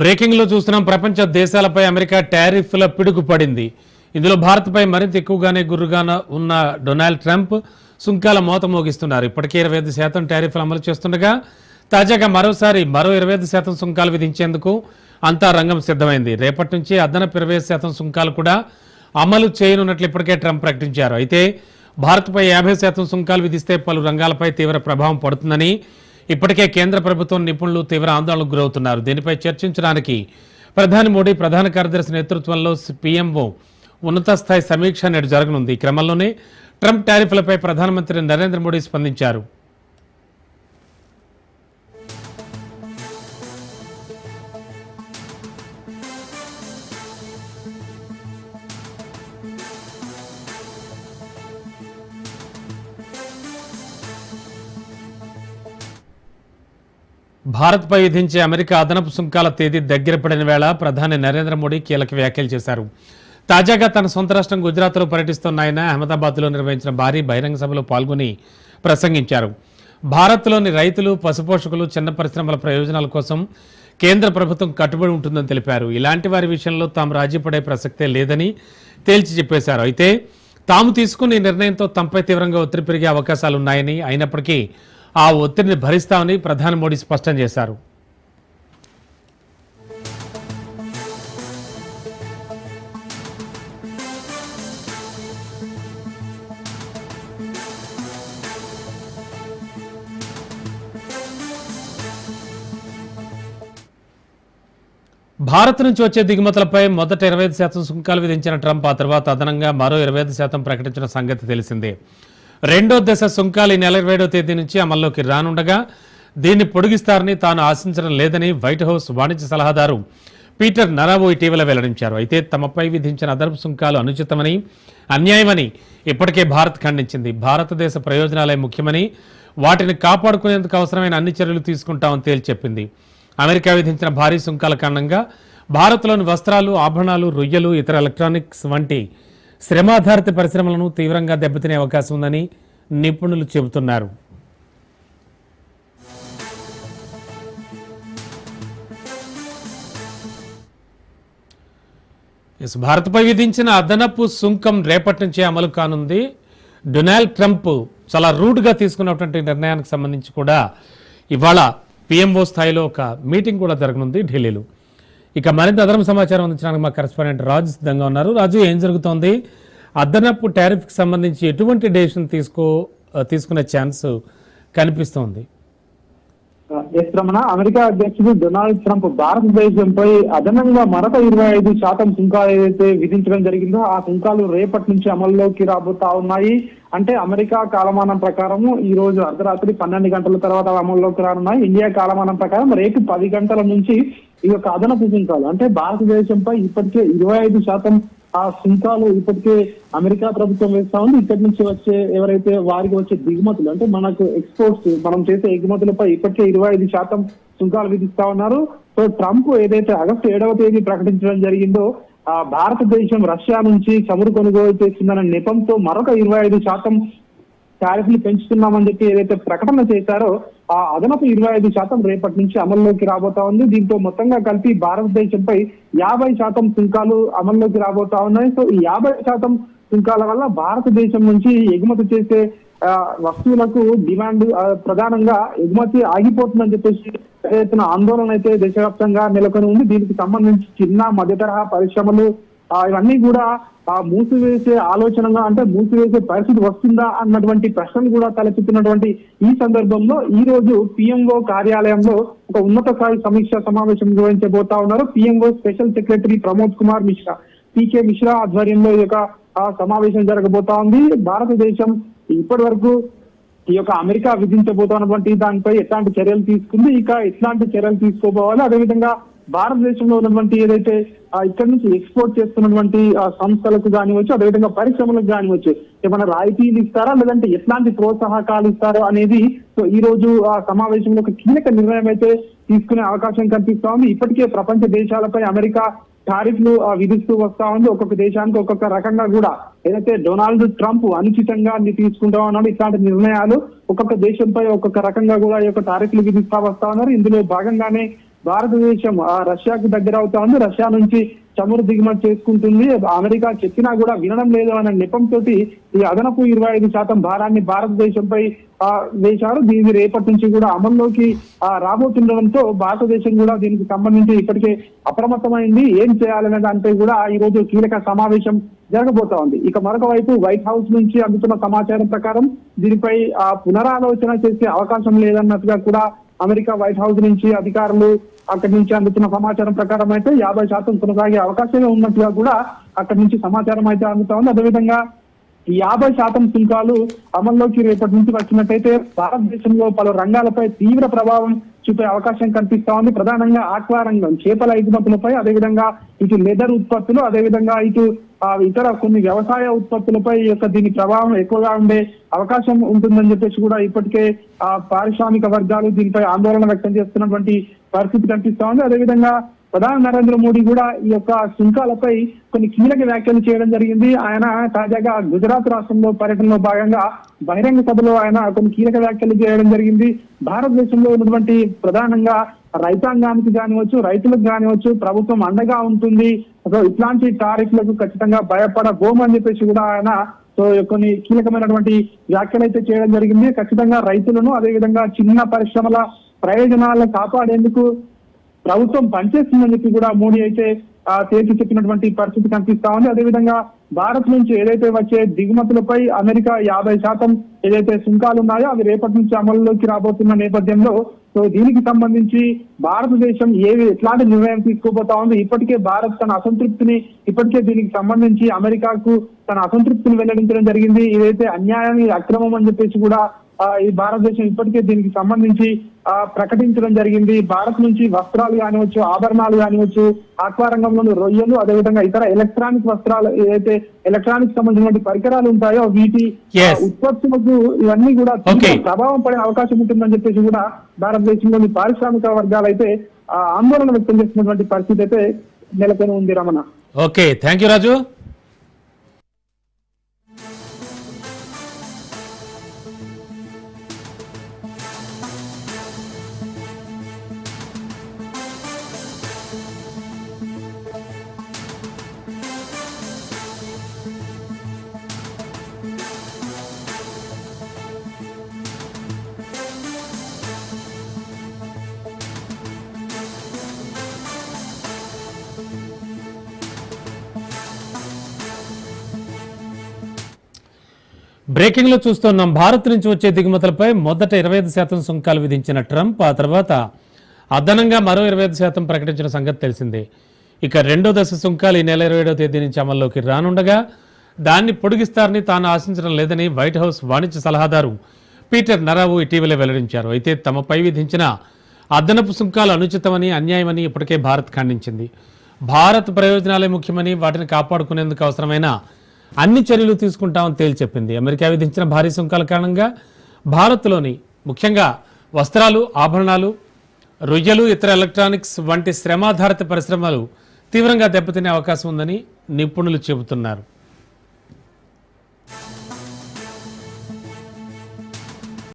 Breaking లో చూస్తున్నాం. ప్రపంచ దేశాలపై అమెరికా టారిఫ్ల పిడుగు పడింది. ఇందులో భారత్పై మరింత ఎక్కువగానే గుర్రుగాన ఉన్న డొనాల్డ్ ట్రంప్ సుంకాల మోత మోగిస్తున్నారు. ఇప్పటికే 25% టారిఫ్లు అమలు చేస్తుండగా తాజాగా మరో 25% సుంకాలు విధించేందుకు అంతా రంగం సిద్ధమైంది. రేపటి నుంచి అదనపు 25% సుంకాలు కూడా అమలు చేయనున్నట్లు ఇప్పటికే ట్రంప్ ప్రకటించారు. అయితే భారత్పై 50% సుంకాలు విధిస్తే పలు రంగాలపై తీవ్ర ప్రభావం పడుతుందని ఇప్పటికే కేంద్ర ప్రభుత్వం నిపుణులు తీవ్ర ఆందోళనకు గురవుతున్నారు. దీనిపై చర్చించడానికి ప్రధాని మోడీ ప్రధాన కార్యదర్శి నేతృత్వంలో పీఎంఓ ఉన్నత స్థాయి సమీక్ష నేడు జరగనుంది. ఈ క్రమంలోనే ట్రంప్ టారిఫ్లపై ప్రధానమంత్రి నరేంద్ర మోడీ స్పందించారు. భారత్పై విధించే అమెరికా అదనపు సుంకాల తేదీ దగ్గర పడిన వేళ ప్రధాని నరేంద్ర మోడీ కీలక వ్యాఖ్యలు చేశారు. తాజాగా తన సొంత రాష్ట్రం గుజరాత్లో పర్యటిస్తున్న ఆయన అహ్మదాబాద్లో నిర్వహించిన భారీ బహిరంగ సభలో పాల్గొని ప్రసంగించారు. భారత్లోని రైతులు, పశుపోషకులు, చిన్న పరిశ్రమల ప్రయోజనాల కోసం కేంద్ర ప్రభుత్వం కట్టుబడి ఉంటుందని తెలిపారు. ఇలాంటి వారి విషయంలో తాము రాజీ పడే ప్రసక్తే లేదని తేల్చి చెప్పేశారు. అయితే తాము తీసుకున్న ఈ నిర్ణయంతో తమపై తీవ్రంగా ఒత్తిడి పెరిగే అవకాశాలున్నాయని, అయినప్పటికీ ఆ ఒత్తిడిని భరిస్తామని ప్రధాని మోడీ స్పష్టం చేశారు. భారత్ నుంచి వచ్చే దిగుమతులపై మొదట 25% సుంకాలు విధించిన ట్రంప్ ఆ తర్వాత అదనంగా మరో 25% ప్రకటించిన సంగతి తెలిసిందే. రెండో దశ సుంకాలు ఈ నెల 27వ తేదీ నుంచి అమల్లోకి రానుండగా దీన్ని పొడిగిస్తారని తాను ఆశించడం లేదని వైట్ హౌస్ వాణిజ్య సలహాదారు పీటర్ నరావో ఇటీవల వెల్లడించారు. అయితే తమపై విధించిన అదనపు సుంకాలు అనుచితమని, అన్యాయమని ఇప్పటికే భారత్ ఖండించింది. భారతదేశ ప్రయోజనాలే ముఖ్యమని, వాటిని కాపాడుకునేందుకు అవసరమైన అన్ని చర్యలు తీసుకుంటామని తేల్చి చెప్పింది. అమెరికా విధించిన భారీ సుంకాల కారణంగా భారత్లోని వస్త్రాలు, ఆభరణాలు, రొయ్యలు, ఇతర ఎలక్ట్రానిక్స్ వంటి శ్రమాధారిత పరిశ్రమలను తీవ్రంగా దెబ్బతినే అవకాశం ఉందని నిపుణులు చెబుతున్నారు. భారత్పై విధించిన అదనపు సుంకం రేపటి నుంచే అమలు కానుంది. డొనాల్డ్ ట్రంప్ చాలా రూడ్గా తీసుకున్నటువంటి నిర్ణయానికి సంబంధించి కూడా ఇవాళ పీఎంఓ స్థాయిలో ఒక మీటింగ్ కూడా జరగనుంది ఢిల్లీలో. ఇక మరింత అదనపు సమాచారం అందించడానికి మా కరెస్పాండెంట్ రాజు సిద్ధంగా ఉన్నారు. రాజు, ఏం జరుగుతోంది? అదనపు టారిఫ్కి సంబంధించి ఎటువంటి డెసిషన్ తీసుకునే ఛాన్స్ కనిపిస్తోంది? రమణ, అమెరికా అధ్యక్షుడు డొనాల్డ్ ట్రంప్ భారతదేశంపై అదనంగా మరొక 25% సుంకాలు ఏదైతే విధించడం జరిగిందో ఆ సుంకాలు రేపటి నుంచి అమల్లోకి రాబోతా ఉన్నాయి. అంటే అమెరికా కాలమానం ప్రకారము ఈ రోజు అర్ధరాత్రి 12 గంటల తర్వాత అమల్లోకి రానున్నాయి. ఇండియా కాలమానం ప్రకారం రేపు 10 గంటల నుంచి ఈ యొక్క అదనపు సుంకాలు, అంటే భారతదేశంపై ఇప్పటికే 25% ఆ సుంకాలు ఇప్పటికే అమెరికా ప్రభుత్వం వేస్తా ఉంది. ఇక్కడి నుంచి వచ్చే ఎవరైతే వారికి వచ్చే దిగుమతులు, అంటే మనకు ఎక్స్పోర్ట్స్, మనం చేసే ఎగుమతులపై ఇప్పటికే 25% సుంకాలు విధిస్తా ఉన్నారు. సో ట్రంప్ ఏదైతే ఆగస్టు 7వ తేదీ ప్రకటించడం జరిగిందో భారతదేశం రష్యా నుంచి చమురు కొనుగోలు చేస్తుందన్న నెపంతో మరొక 25% టారిఫ్లు పెంచుతున్నామని చెప్పి ఏదైతే ప్రకటన చేశారో ఆ అదనపు 25% రేపటి నుంచి అమల్లోకి రాబోతా ఉంది. దీంతో మొత్తంగా కలిపి భారతదేశంపై 50% సుంకాలు అమల్లోకి రాబోతా ఉన్నాయి. సో ఈ 50% సుంకాల వల్ల భారతదేశం నుంచి ఎగుమతి చేసే వస్తువులకు డిమాండ్ ప్రధానంగా ఎగుమతి ఆగిపోతుందని చెప్పేసి ఎత్తున ఆందోళన అయితే దేశవ్యాప్తంగా నెలకొని ఉంది. దీనికి సంబంధించి చిన్న మధ్య తరహా పరిశ్రమలు ఇవన్నీ కూడా మూసివేసే ఆలోచనగా, అంటే మూసివేసే పరిస్థితి వస్తుందా అన్నటువంటి ప్రశ్నలు కూడా తలెత్తుతున్నటువంటి ఈ సందర్భంలో ఈ రోజు పీఎంఓ కార్యాలయంలో ఒక ఉన్నత స్థాయి సమీక్ష సమావేశం నిర్వహించబోతా ఉన్నారు. PMO special secretary Pramod Kumar Mishra, PK Mishra ఆధ్వర్యంలో ఈ యొక్క సమావేశం జరగబోతా ఉంది. భారతదేశం ఇప్పటి వరకు ఈ యొక్క అమెరికా విధించబోతున్నటువంటి దానిపై ఎట్లాంటి చర్యలు తీసుకుంది, ఇక ఎట్లాంటి చర్యలు తీసుకోపోవాలి, అదేవిధంగా భారతదేశంలో ఉన్నటువంటి ఏదైతే ఇక్కడ నుంచి ఎక్స్పోర్ట్ చేస్తున్నటువంటి సంస్థలకు కానివచ్చు, అదేవిధంగా పరిశ్రమలకు కానివచ్చు ఏమైనా రాయితీలు ఇస్తారా, లేదంటే ఎట్లాంటి ప్రోత్సాహకాలు ఇస్తారో అనేది సో ఈ రోజు ఆ సమావేశంలో ఒక కీలక నిర్ణయం అయితే తీసుకునే అవకాశం కనిపిస్తా ఉంది. ఇప్పటికే ప్రపంచ దేశాలపై అమెరికా టారిఫ్లు విధిస్తూ వస్తా ఉంది. ఒక్కొక్క దేశానికి ఒక్కొక్క రకంగా కూడా ఏదైతే డొనాల్డ్ ట్రంప్ అనుచితంగా తీసుకుంటా ఉన్నాడు, ఇట్లాంటి నిర్ణయాలు ఒక్కొక్క దేశంపై ఒక్కొక్క రకంగా కూడా ఈ యొక్క టారిఫ్లు విధిస్తా వస్తా ఉన్నారు. ఇందులో భాగంగానే భారతదేశం రష్యాకు దగ్గర అవుతా ఉంది. రష్యా నుంచి చమురు దిగుమతి చేసుకుంటుంది. అమెరికా చెప్పినా కూడా వినడం లేదు అనే నెపంతో ఈ అదనపు 25% భారాన్ని భారతదేశంపై వేశారు. దీనికి రేపటి నుంచి కూడా అమల్లోకి రాబోతుండడంతో భారతదేశం కూడా దీనికి సంబంధించి ఇప్పటికే అప్రమత్తమైంది. ఏం చేయాలనే దానిపై కూడా ఈ రోజు కీలక సమావేశం జరగబోతా ఉంది. ఇక మరొక వైపు వైట్ హౌస్ నుంచి అందుతున్న సమాచారం ప్రకారం దీనిపై పునరాలోచన చేసే అవకాశం లేదన్నట్టుగా కూడా అమెరికా వైట్ హౌస్ నుంచి అధికారులు అక్కడి నుంచి అందుతున్న సమాచారం ప్రకారం అయితే 50% కొనసాగే అవకాశమే ఉన్నట్టుగా కూడా అక్కడి నుంచి సమాచారం అయితే అందుతా ఉంది. అదేవిధంగా 50% సుంకాలు అమల్లోకి రేపటి నుంచి వచ్చినట్టయితే భారతదేశంలో పలు రంగాలపై తీవ్ర ప్రభావం చూపే అవకాశం కనిపిస్తా ఉంది. ప్రధానంగా ఆక్వా రంగం, చేపల ఎగుమతులపై, అదేవిధంగా ఇటు లెదర్ ఉత్పత్తులు, అదేవిధంగా ఇటు ఇతర కొన్ని వ్యవసాయ ఉత్పత్తులపై దీని ప్రభావం ఎక్కువగా ఉండే అవకాశం ఉంటుందని చెప్పేసి కూడా ఇప్పటికే పారిశ్రామిక వర్గాలు దీనిపై ఆందోళన వ్యక్తం చేస్తున్నటువంటి పరిస్థితి కనిపిస్తా ఉంది. అదేవిధంగా ప్రధాని నరేంద్ర మోడీ కూడా ఈ యొక్క సుంకాలపై కొన్ని కీలక వ్యాఖ్యలు చేయడం జరిగింది. ఆయన తాజాగా గుజరాత్ రాష్ట్రంలో పర్యటనలో భాగంగా బహిరంగ సభలో ఆయన కొన్ని కీలక వ్యాఖ్యలు చేయడం జరిగింది. భారతదేశంలో ఉన్నటువంటి ప్రధానంగా రైతాంగానికి కానివచ్చు, రైతులకు కానివచ్చు ప్రభుత్వం అండగా ఉంటుంది. ఇట్లాంటి టారిఫ్లకు ఖచ్చితంగా భయపడబోమని చెప్పేసి కూడా ఆయన సో కొన్ని కీలకమైనటువంటి వ్యాఖ్యలు అయితే చేయడం జరిగింది. ఖచ్చితంగా రైతులను, అదేవిధంగా చిన్న పరిశ్రమల ప్రయోజనాలను కాపాడేందుకు ప్రభుత్వం పనిచేస్తుందని చెప్పి కూడా మోడీ అయితే తేల్చి చెప్పినటువంటి పరిస్థితి కనిపిస్తా ఉంది. అదేవిధంగా భారత్ నుంచి ఏదైతే వచ్చే దిగుమతులపై అమెరికా 50% ఏదైతే సుంకాలు ఉన్నాయో అవి రేపటి నుంచి అమలులోకి రాబోతున్న నేపథ్యంలో సో దీనికి సంబంధించి భారతదేశం ఎట్లాంటి నిర్ణయం తీసుకోబోతా ఉంది. ఇప్పటికే భారత్ తన అసంతృప్తిని ఇప్పటికే దీనికి సంబంధించి అమెరికాకు తన అసంతృప్తిని వెల్లడించడం జరిగింది. ఇదైతే అన్యాయం, అక్రమం అని చెప్పేసి కూడా ఈ భారతదేశం ఇప్పటికే దీనికి సంబంధించి ప్రకటించడం జరిగింది. భారత్ నుంచి వస్త్రాలు కానివచ్చు, ఆభరణాలు కానివచ్చు, ఆక్వా రంగంలోని రొయ్యలు, అదేవిధంగా ఇతర ఎలక్ట్రానిక్ వస్త్రాలు, ఏదైతే ఎలక్ట్రానిక్ సంబంధించిన పరికరాలు ఉంటాయో వీటి ఉత్పత్తులకు ఇవన్నీ కూడా ప్రభావం పడే అవకాశం ఉంటుందని చెప్పేసి కూడా భారతదేశంలోని పారిశ్రామిక వర్గాలు అయితే ఆందోళన వ్యక్తం చేస్తున్నటువంటి పరిస్థితి అయితే నెలకొని ఉంది. Ramana. Okay, thank you Raju. Breaking లో చూస్తున్నాం. భారత్ నుంచి వచ్చే దిగుమతులపై మొదట 25% సుంకాలు విధించిన ట్రంప్ ఆ తర్వాత అదనంగా మరో 25% ప్రకటించిన సంగతి తెలిసిందే. ఇక రెండో దశ సుంకాలు ఈ నెల 27వ తేదీ నుంచి అమల్లోకి రానుండగా దాన్ని పొడిగిస్తారని తాను ఆశించడం లేదని వైట్ హౌస్ వాణిజ్య సలహాదారు పీటర్ నరావు ఇటీవలే వెల్లడించారు. అయితే తమపై విధించిన అదనపు సుంకాలు అనుచితమని, అన్యాయమని ఇప్పటికే భారత్ ఖండించింది. భారత్ ప్రయోజనాలే ముఖ్యమని, వాటిని కాపాడుకునేందుకు అవసరమైన అన్ని చర్యలు తీసుకుంటామని తేల్చెప్పింది. అమెరికా విధించిన భారీ సుంకాల కారణంగా భారత్లోని ముఖ్యంగా వస్త్రాలు, ఆభరణాలు, రొయ్యలు, ఇతర ఎలక్ట్రానిక్స్ వంటి శ్రమాధారిత పరిశ్రమలు తీవ్రంగా దెబ్బతినే అవకాశం ఉందని నిపుణులు చెబుతున్నారు.